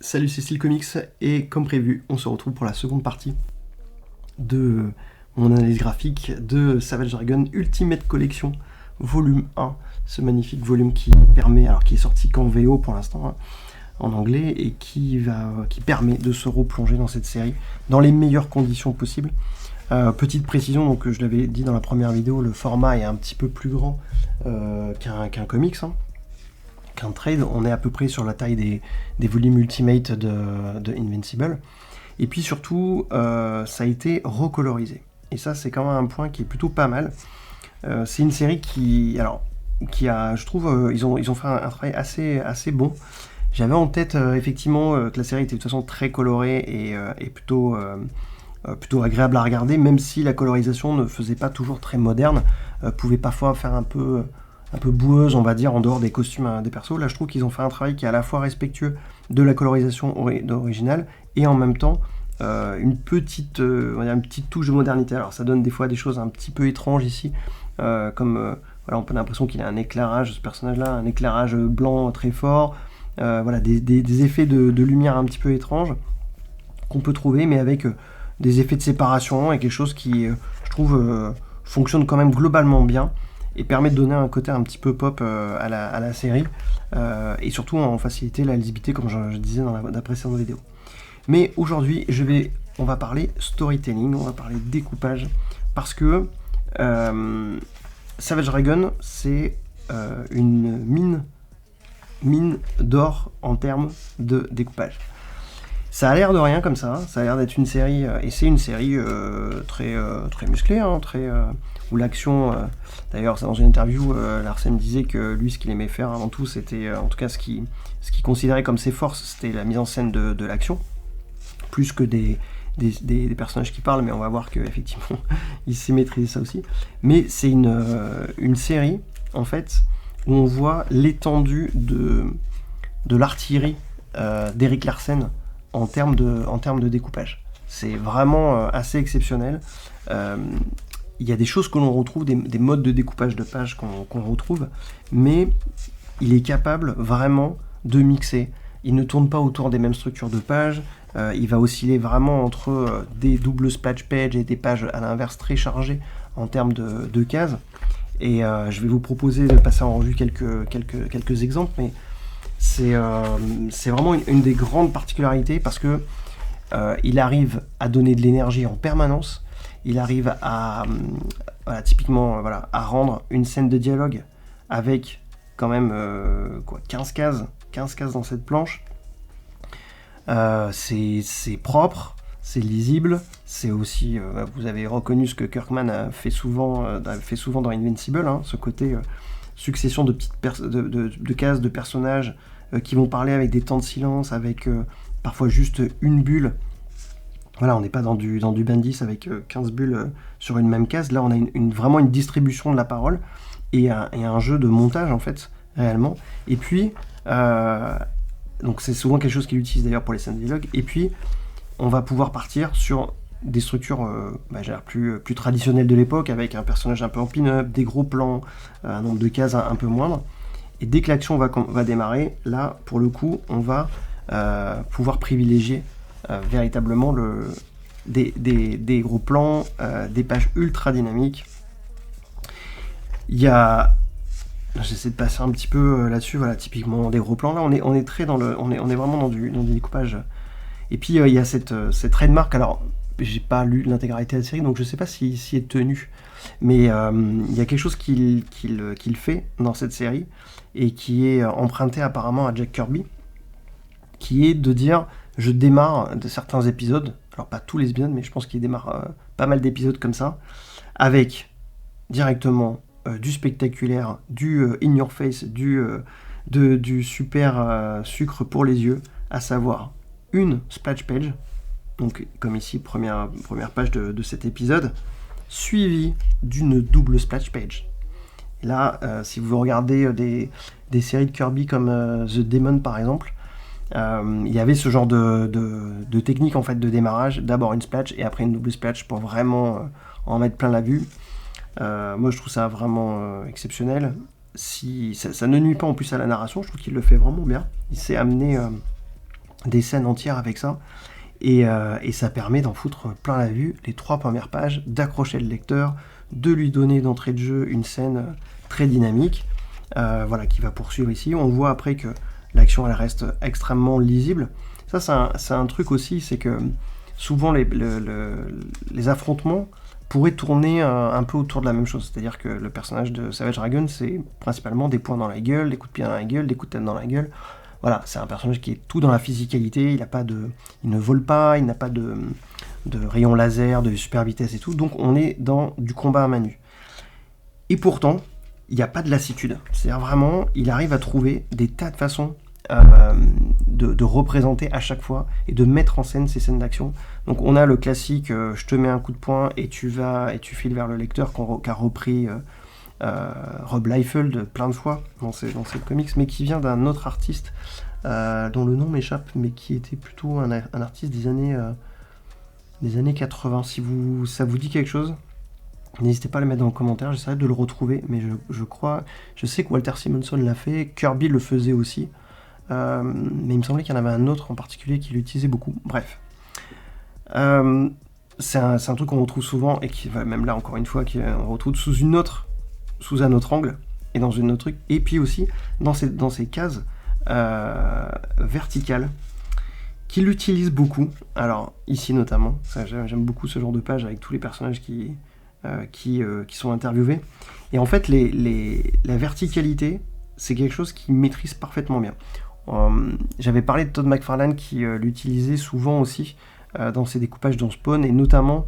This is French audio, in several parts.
Salut, c'est Style Comics, et comme prévu, on se retrouve pour la seconde partie de mon analyse graphique de Savage Dragon Ultimate Collection volume 1, ce magnifique volume qui est sorti qu'en VO pour l'instant, hein, en anglais, et qui permet de se replonger dans cette série dans les meilleures conditions possibles. Petite précision, donc je l'avais dit dans la première vidéo, le format est un petit peu plus grand qu'un comics, hein. Qu'un trade, on est à peu près sur la taille des volumes Ultimate de Invincible, et puis surtout ça a été recolorisé, et ça c'est quand même un point qui est plutôt pas mal. C'est une série qui a, je trouve, ils ont fait un travail assez bon. J'avais en tête effectivement que la série était de toute façon très colorée et plutôt agréable à regarder, même si la colorisation ne faisait pas toujours très moderne, pouvait parfois faire un peu boueuse, on va dire, en dehors des costumes des persos. Là, je trouve qu'ils ont fait un travail qui est à la fois respectueux de la colorisation originale et en même temps une petite touche de modernité. Alors, ça donne des fois des choses un petit peu étranges ici, comme on a l'impression qu'il a un éclairage, ce personnage-là, un éclairage blanc très fort, des effets de lumière un petit peu étranges qu'on peut trouver, mais avec des effets de séparation et quelque chose qui, je trouve, fonctionne quand même globalement bien et permet de donner un côté un petit peu pop à la série, et surtout en faciliter la lisibilité, comme je disais dans la précédente vidéo. Mais aujourd'hui, on va parler storytelling, on va parler découpage, parce que Savage Dragon, c'est une mine d'or en termes de découpage. Ça a l'air de rien comme ça, ça a l'air d'être une série, et c'est une série très musclée, hein, où l'action, d'ailleurs dans une interview, Larsen disait que lui, ce qu'il aimait faire avant tout, c'était, en tout cas ce qu'il considérait comme ses forces, c'était la mise en scène de l'action, plus que des personnages qui parlent, mais on va voir qu'effectivement, il sait maîtriser ça aussi. Mais c'est une série, en fait, où on voit l'étendue de l'artillerie d'Erik Larsen en termes de découpage. C'est vraiment assez exceptionnel. Il y a des choses que l'on retrouve, des modes de découpage de pages qu'on retrouve, mais il est capable vraiment de mixer. Il ne tourne pas autour des mêmes structures de pages, il va osciller vraiment entre des doubles splash pages et des pages à l'inverse très chargées en termes de cases. Et je vais vous proposer de passer en revue quelques exemples, mais c'est vraiment une des grandes particularités, parce que il arrive à donner de l'énergie en permanence. Il arrive à rendre une scène de dialogue avec quand même 15 cases dans cette planche. C'est propre, c'est lisible, c'est aussi, vous avez reconnu ce que Kirkman fait souvent dans Invincible, hein, ce côté succession de petites de cases de personnages qui vont parler avec des temps de silence, avec parfois juste une bulle. Voilà, on n'est pas dans du Bendis avec 15 bulles sur une même case. Là, on a vraiment une distribution de la parole et un jeu de montage, en fait, réellement. Et puis, donc c'est souvent quelque chose qu'il utilise d'ailleurs pour les scènes de dialogue. Et puis, on va pouvoir partir sur des structures plus traditionnelles de l'époque, avec un personnage un peu en pin-up, des gros plans, un nombre de cases un peu moindre. Et dès que l'action va démarrer, là, pour le coup, on va pouvoir privilégier véritablement des gros plans, des pages ultra dynamiques. J'essaie de passer un petit peu là-dessus, voilà, typiquement des gros plans. Là, on est vraiment dans du découpage. Et puis il y a cette trademark. Alors, j'ai pas lu l'intégralité de la série, donc je sais pas s'il est tenu. Mais il y a quelque chose qu'il fait dans cette série et qui est emprunté apparemment à Jack Kirby, qui est de dire: je démarre de certains épisodes, alors pas tous les épisodes, mais je pense qu'il démarre pas mal d'épisodes comme ça, avec directement du spectaculaire, du in your face, du super sucre pour les yeux, à savoir une splash page, donc comme ici, première page de cet épisode, suivie d'une double splash page. Et là, si vous regardez des séries de Kirby comme The Demon par exemple, il y avait ce genre de technique en fait de démarrage, d'abord une splash et après une double splash pour vraiment en mettre plein la vue. Moi je trouve ça vraiment exceptionnel. Si ça ne nuit pas en plus à la narration, je trouve qu'il le fait vraiment bien. Il sait amener des scènes entières avec ça. Et ça permet d'en foutre plein la vue, les 3 premières pages, d'accrocher le lecteur, de lui donner d'entrée de jeu une scène très dynamique, voilà, qui va poursuivre ici. On voit après que l'action elle reste extrêmement lisible. Ça c'est un truc aussi, c'est que souvent les affrontements pourraient tourner un peu autour de la même chose. C'est-à-dire que le personnage de Savage Dragon, c'est principalement des poings dans la gueule, des coups de pied dans la gueule, des coups de tête dans la gueule. Voilà, c'est un personnage qui est tout dans la physicalité, il ne vole pas, il n'a pas de rayon laser, de super vitesse et tout, donc on est dans du combat à main nue. Et pourtant, il n'y a pas de lassitude. C'est-à-dire vraiment, il arrive à trouver des tas de façons de représenter à chaque fois et de mettre en scène ces scènes d'action. Donc on a le classique je te mets un coup de poing et tu files vers le lecteur qu'a repris Rob Liefeld plein de fois dans ces comics, mais qui vient d'un autre artiste dont le nom m'échappe, mais qui était plutôt un artiste des années 80. Si ça vous dit quelque chose, n'hésitez pas à le mettre dans le commentaire, j'essaierai de le retrouver, mais je sais que Walter Simonson l'a fait, Kirby le faisait aussi, mais il me semblait qu'il y en avait un autre en particulier qui l'utilisait beaucoup. Bref. C'est un truc qu'on retrouve souvent, et qui va même là encore une fois, qu'on retrouve sous un autre angle, et dans une autre truc, et puis aussi dans ces cases verticales, qu'il utilise beaucoup. Alors ici notamment, ça, j'aime beaucoup ce genre de page avec tous les personnages qui sont interviewés. Et en fait, la verticalité, c'est quelque chose qu'il maîtrise parfaitement bien. J'avais parlé de Todd McFarlane qui l'utilisait souvent aussi dans ses découpages dans Spawn, et notamment,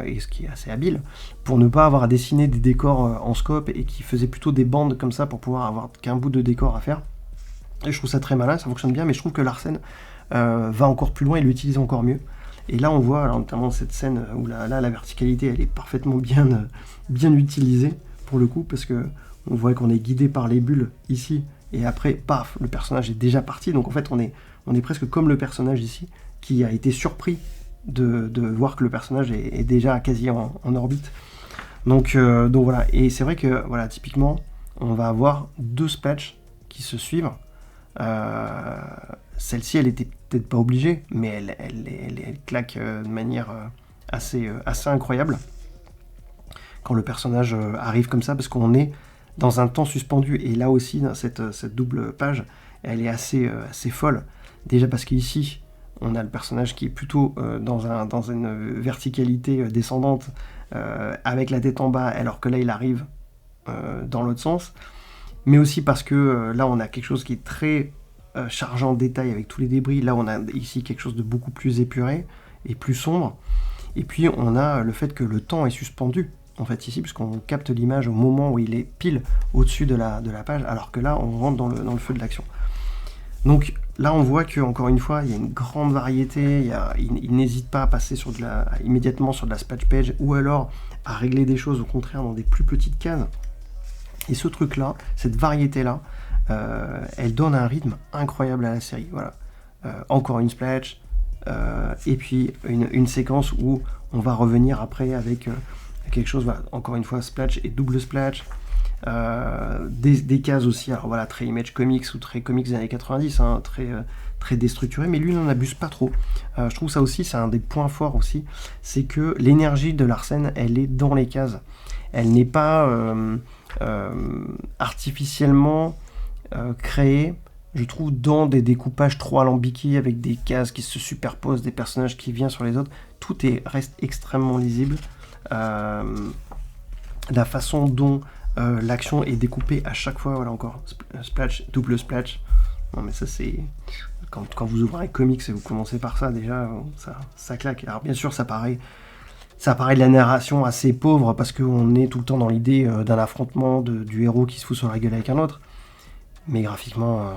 et ce qui est assez habile, pour ne pas avoir à dessiner des décors en scope, et qui faisait plutôt des bandes comme ça pour pouvoir avoir qu'un bout de décor à faire. Et je trouve ça très malin, ça fonctionne bien, mais je trouve que Larsen va encore plus loin et l'utilise encore mieux. Et là on voit, alors, notamment cette scène où là la verticalité elle est parfaitement bien utilisée pour le coup, parce que on voit qu'on est guidé par les bulles ici, et après paf, le personnage est déjà parti, donc en fait on est presque comme le personnage ici, qui a été surpris de voir que le personnage est déjà quasi en orbite. Donc voilà, et c'est vrai que voilà, typiquement on va avoir 2 splatchs qui se suivent. Celle-ci, elle était peut-être pas obligée, mais elle claque de manière assez incroyable quand le personnage arrive comme ça, parce qu'on est dans un temps suspendu, et là aussi, cette double page, elle est assez folle. Déjà parce qu'ici, on a le personnage qui est plutôt dans une verticalité descendante, avec la tête en bas, alors que là, il arrive dans l'autre sens. Mais aussi parce que là on a quelque chose qui est très chargé en détail avec tous les débris. Là on a ici quelque chose de beaucoup plus épuré et plus sombre. Et puis on a le fait que le temps est suspendu en fait ici, puisqu'on capte l'image au moment où il est pile au-dessus de la page, alors que là on rentre dans le feu de l'action. Donc là on voit que encore une fois il y a une grande variété, il n'hésite pas à passer immédiatement sur de la splash page, ou alors à régler des choses au contraire dans des plus petites cases. Et ce truc-là, cette variété-là, elle donne un rythme incroyable à la série. Voilà. Encore une splash, et puis une séquence où on va revenir après avec quelque chose, voilà, encore une fois, splash et double splash. Des cases aussi, alors voilà, très Image Comics ou très comics des années 90, hein, très déstructuré, mais lui n'en abuse pas trop. Je trouve ça aussi, c'est un des points forts aussi, c'est que l'énergie de Larsen, elle est dans les cases. Elle n'est pas artificiellement créée, je trouve, dans des découpages trop alambiqués avec des cases qui se superposent, des personnages qui viennent sur les autres. Tout reste extrêmement lisible. La façon dont l'action est découpée à chaque fois, voilà, encore splash, double splash. Non mais ça c'est quand vous ouvrez un comics et vous commencez par ça, déjà ça claque. Alors bien sûr ça paraît de la narration assez pauvre, parce qu'on est tout le temps dans l'idée d'un affrontement du héros qui se fout sur la gueule avec un autre. Mais graphiquement,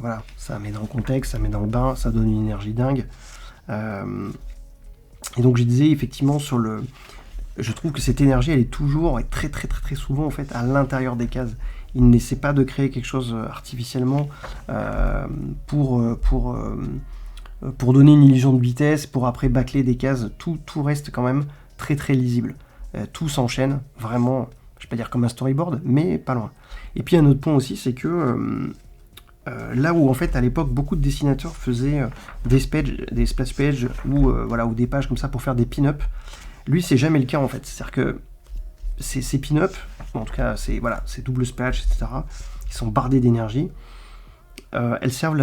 voilà, ça met dans le contexte, ça met dans le bain, ça donne une énergie dingue. Et donc je disais effectivement je trouve que cette énergie, elle est toujours et très très très très souvent en fait à l'intérieur des cases. Il n'essaie pas de créer quelque chose artificiellement pour donner une illusion de vitesse, pour après bâcler des cases. Tout reste quand même très très lisible. Tout s'enchaîne vraiment, je ne vais pas dire comme un storyboard, mais pas loin. Et puis un autre point aussi, c'est que Là où en fait à l'époque beaucoup de dessinateurs faisaient des splash pages ou des pages comme ça pour faire des pin-up, lui c'est jamais le cas en fait. C'est-à-dire que ces pin-up, en tout cas ces double splash, etc., qui sont bardés d'énergie, elles servent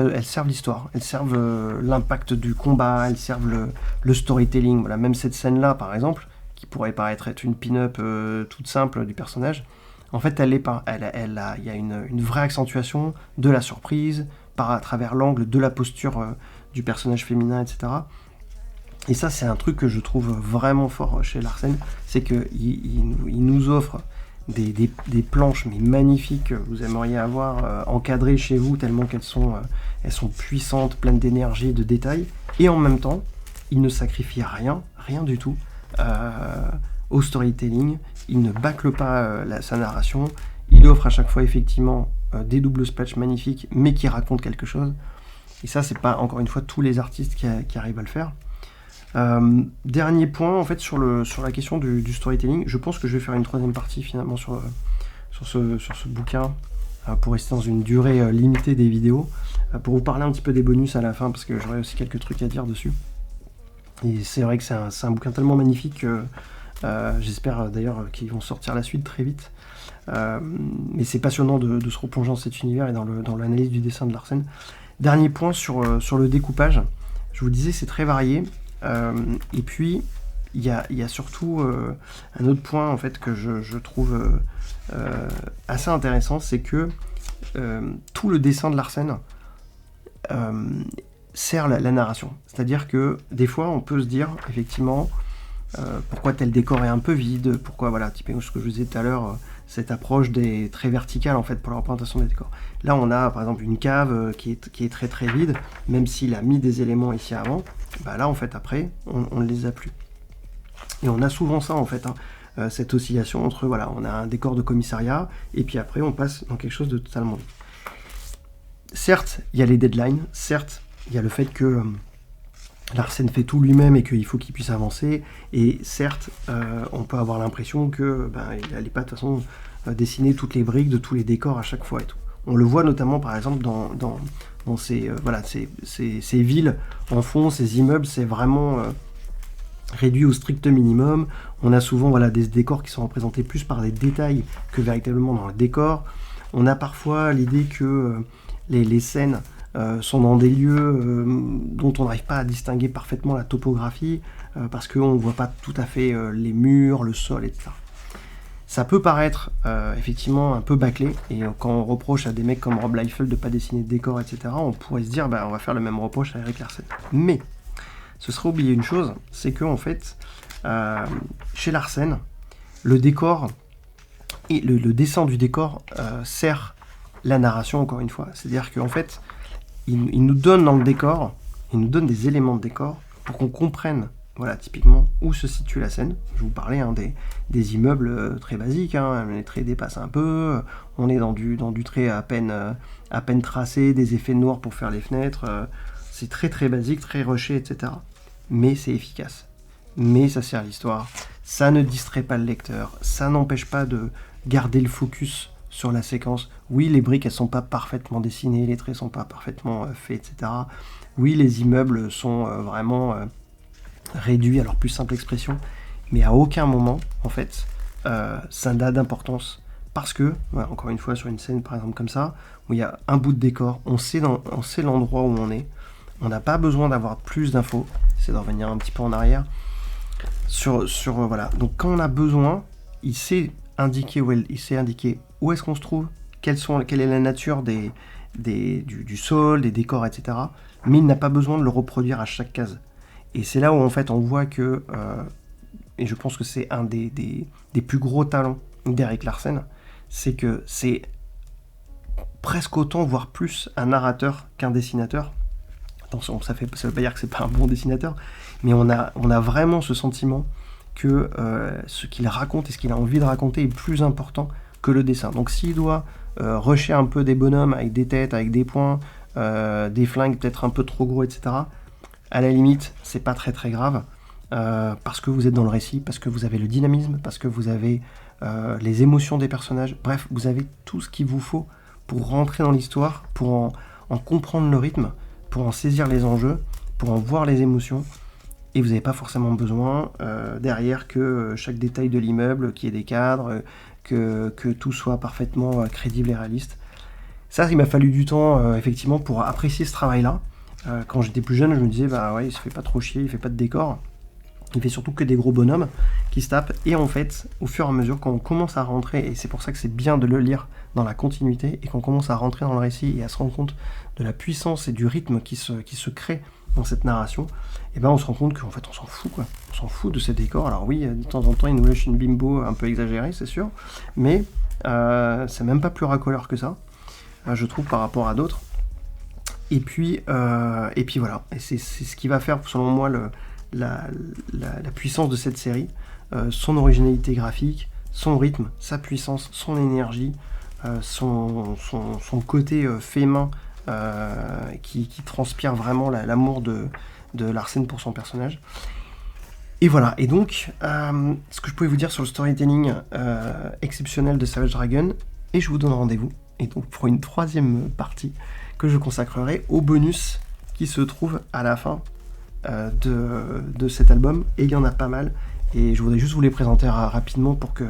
l'histoire, elles servent l'impact du combat, elles servent le storytelling. Voilà, même cette scène-là, par exemple, qui pourrait paraître être une pin-up toute simple du personnage, en fait, il y a une vraie accentuation de la surprise à travers l'angle de la posture du personnage féminin, etc. Et ça, c'est un truc que je trouve vraiment fort chez Larsen, c'est qu'il nous offre des planches mais magnifiques que vous aimeriez avoir encadrées chez vous tellement elles sont puissantes, pleines d'énergie et de détails, et en même temps il ne sacrifie rien du tout au storytelling. Il ne bâcle pas sa narration, il offre à chaque fois effectivement des double splash magnifiques mais qui racontent quelque chose, et ça c'est pas encore une fois tous les artistes qui arrivent à le faire. Dernier point en fait sur la question du storytelling, je pense que je vais faire une troisième partie finalement sur ce bouquin pour rester dans une durée limitée des vidéos, pour vous parler un petit peu des bonus à la fin parce que j'aurai aussi quelques trucs à dire dessus. Et c'est vrai que c'est un bouquin tellement magnifique que j'espère d'ailleurs qu'ils vont sortir la suite très vite. Mais c'est passionnant de se replonger dans cet univers et dans l'analyse du dessin de Larsen. Dernier point sur le découpage, je vous disais c'est très varié. Et puis il y a surtout un autre point en fait que je trouve assez intéressant, c'est que tout le dessin de Larsen sert la narration. C'est-à-dire que des fois on peut se dire effectivement pourquoi tel décor est un peu vide, pourquoi typiquement ce que je vous disais tout à l'heure, cette approche très verticale en fait pour la représentation des décors. Là on a par exemple une cave qui est très très vide, même s'il a mis des éléments ici avant, là en fait après on ne les a plus. Et on a souvent ça en fait, cette oscillation entre on a un décor de commissariat et puis après on passe dans quelque chose de totalement vide. Certes il y a les deadlines, certes il y a le fait que Larsen fait tout lui-même et qu'il faut qu'il puisse avancer, et certes on peut avoir l'impression que il n'allait pas de toute façon dessiner toutes les briques de tous les décors à chaque fois et tout. On le voit notamment par exemple dans ces villes en fond, ces immeubles, c'est vraiment réduit au strict minimum. On a souvent des décors qui sont représentés plus par des détails que véritablement dans le décor. On a parfois l'idée que les scènes sont dans des lieux dont on n'arrive pas à distinguer parfaitement la topographie parce qu'on ne voit pas tout à fait les murs, le sol, etc. Ça peut paraître effectivement un peu bâclé, et quand on reproche à des mecs comme Rob Liefeld de ne pas dessiner de décor, etc., on pourrait se dire on va faire le même reproche à Erik Larsen. Mais ce serait oublier une chose, c'est que en fait chez Larsen, le décor et le dessin du décor sert la narration encore une fois. C'est-à-dire qu'en fait il nous donne dans le décor, il nous donne des éléments de décor pour qu'on comprenne typiquement où se situe la scène. Je vous parlais des immeubles très basiques, les traits dépassent un peu, on est dans du trait à peine tracé, des effets noirs pour faire les fenêtres, c'est très très basique, très rushé, etc. Mais c'est efficace, mais ça sert l'histoire, ça ne distrait pas le lecteur, ça n'empêche pas de garder le focus sur la séquence. Oui, les briques elles sont pas parfaitement dessinées, les traits sont pas parfaitement faits, etc. Oui, les immeubles sont vraiment réduits à leur plus simple expression, mais à aucun moment en fait ça n'a d'importance, parce que encore une fois sur une scène par exemple comme ça où il y a un bout de décor, on sait l'endroit où on est, on n'a pas besoin d'avoir plus d'infos. C'est de revenir un petit peu en arrière sur donc quand on a besoin, il sait indiquer où est-ce qu'on se trouve, quelle est la nature du sol, des décors, etc. Mais il n'a pas besoin de le reproduire à chaque case. Et c'est là où en fait on voit que, et je pense que c'est un des plus gros talents d'Erik Larsen, c'est que c'est presque autant, voire plus, un narrateur qu'un dessinateur. Attention, ça veut pas dire que c'est pas un bon dessinateur, mais on a vraiment ce sentiment que ce qu'il raconte et ce qu'il a envie de raconter est plus important que le dessin. Donc s'il doit rusher un peu des bonhommes avec des têtes, avec des poings, des flingues peut-être un peu trop gros, etc., à la limite, c'est pas très très grave, parce que vous êtes dans le récit, parce que vous avez le dynamisme, parce que vous avez les émotions des personnages, bref, vous avez tout ce qu'il vous faut pour rentrer dans l'histoire, pour en comprendre le rythme, pour en saisir les enjeux, pour en voir les émotions, et vous n'avez pas forcément besoin derrière que chaque détail de l'immeuble, qu'il y ait des cadres, que tout soit parfaitement crédible et réaliste. Ça, il m'a fallu du temps, effectivement, pour apprécier ce travail-là. Quand j'étais plus jeune, je me disais, bah ouais, il se fait pas trop chier, il fait pas de décor. Il fait surtout que des gros bonhommes qui se tapent. Et en fait, au fur et à mesure, quand on commence à rentrer, et c'est pour ça que c'est bien de le lire dans la continuité, et qu'on commence à rentrer dans le récit et à se rendre compte de la puissance et du rythme qui se crée dans cette narration, et ben on se rend compte qu'en fait on s'en fout, quoi. On s'en fout de ces décors. Alors oui, de temps en temps il nous lâche une bimbo un peu exagérée, c'est sûr, mais c'est même pas plus racoleur que ça, je trouve, par rapport à d'autres. Et puis voilà, et c'est ce qui va faire selon moi la puissance de cette série, son originalité graphique, son rythme, sa puissance, son énergie, son côté fait main, qui transpire vraiment l'amour de Larsen pour son personnage. Et voilà, et donc, ce que je pouvais vous dire sur le storytelling exceptionnel de Savage Dragon, et je vous donne rendez-vous, et donc pour une troisième partie que je consacrerai au bonus qui se trouve à la fin de cet album, et il y en a pas mal, et je voudrais juste vous les présenter rapidement pour que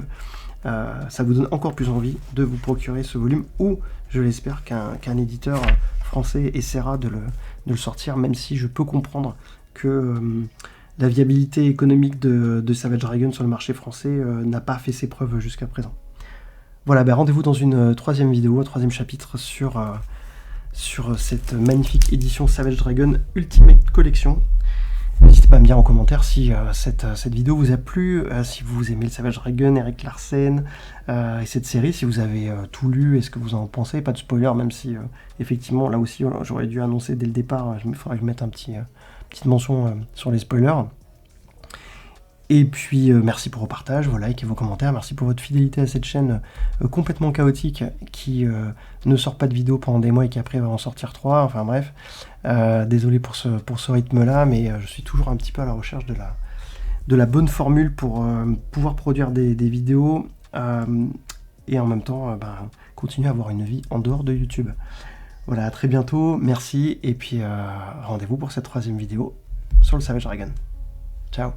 ça vous donne encore plus envie de vous procurer ce volume, ou je l'espère qu'un éditeur français essaiera de le sortir, même si je peux comprendre que la viabilité économique de Savage Dragon sur le marché français n'a pas fait ses preuves jusqu'à présent. Voilà, rendez-vous dans une troisième vidéo, un troisième chapitre sur cette magnifique édition Savage Dragon Ultimate Collection. N'hésitez pas à me dire en commentaire si cette vidéo vous a plu, si vous aimez le Savage Dragon, Erik Larsen et cette série, si vous avez tout lu et ce que vous en pensez. Pas de spoiler, même si effectivement là aussi j'aurais dû annoncer dès le départ, il faudrait que je mette une petite mention sur les spoilers. Et puis merci pour vos partages, vos likes et vos commentaires, merci pour votre fidélité à cette chaîne complètement chaotique qui ne sort pas de vidéo pendant des mois et qui après va en sortir 3, enfin bref, désolé pour ce rythme-là, mais je suis toujours un petit peu à la recherche de la bonne formule pour pouvoir produire des vidéos et en même temps continuer à avoir une vie en dehors de YouTube. Voilà, à très bientôt, merci, et puis rendez-vous pour cette troisième vidéo sur le Savage Dragon. Ciao.